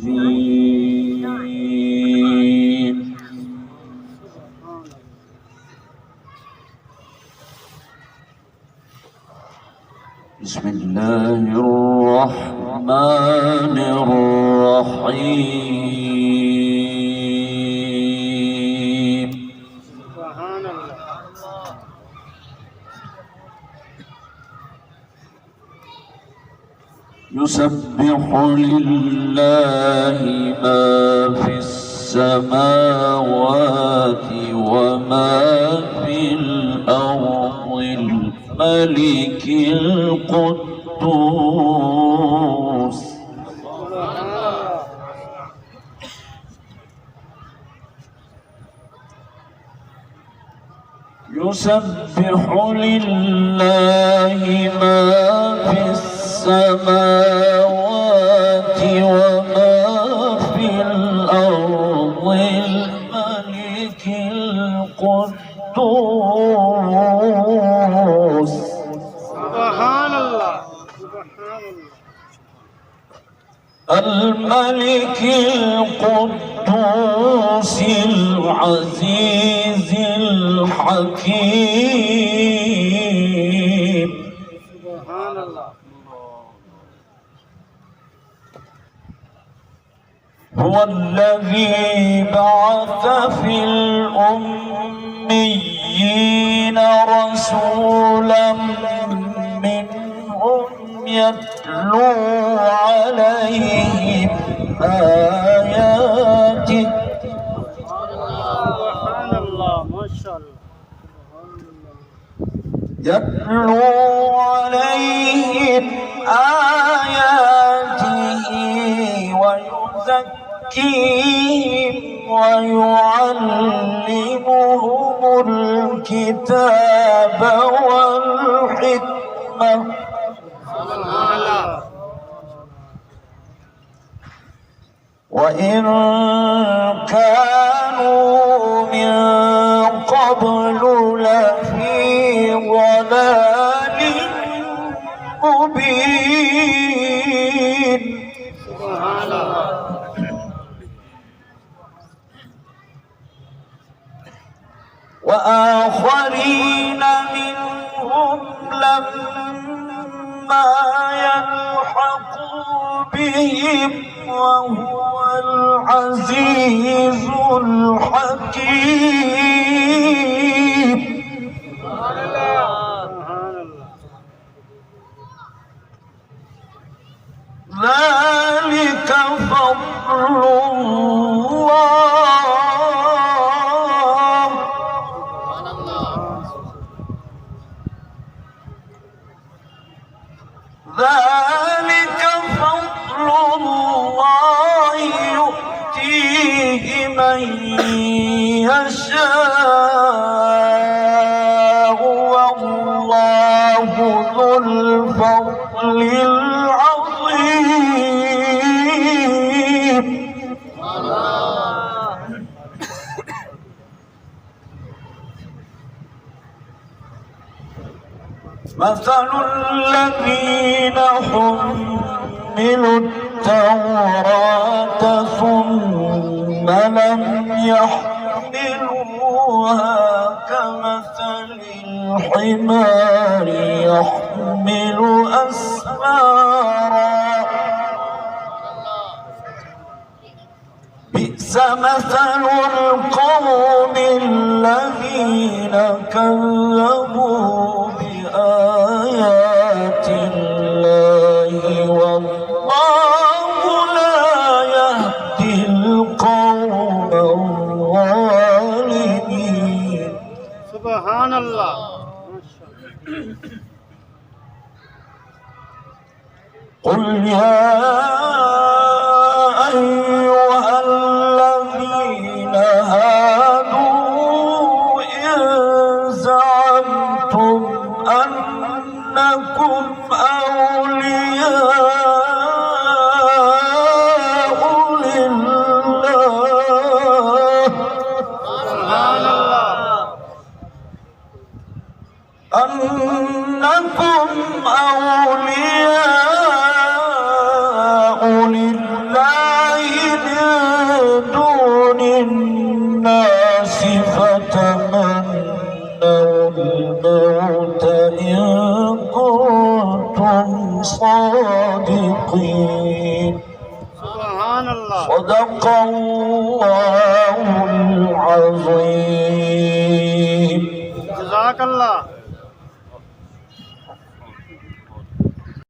بسم الله الرحمن الرحيم. سبحان الله. يسبح لله ما في السماوات وما في الأرض الملك القدوس. يسبح لله ما في السماوات وما في الأرض الملك القدوس. سبحان الله. سبحان الله. الملك القدوس العزيز الحكيم. سبحان الله. هو الذي بعث في الأميين رسولا منهم يتلو عليهم آياته. سبحان الله. ما شاء الله. يتلو عليهم آياته ويزكيهم ويعلمهم الكتاب والحكمة وإن كانوا من قبل لفي ضلال مبين. سبحان الله. وآخرين منهم لما يلحقوا بهم وهو العزيز الحكيم. ذلك فضل الله. ذلك فضل الله يؤتيه من يشاء والله ذو الفضل العظيم. مثل الذين حملوا التوراة ثم لم يحملوها كمثل الحمار يحمل أسفارا بئس مثل القوم الذين كذبوا بآيات الله والله لا يهدي القوم الظالمين. سبحان الله. قل يا أيها الذين هادوا إن زعمتم أنكم أولياء لله أنكم أولياء لله الحكيم سبحان الله صدق الله العظيم جزاك الله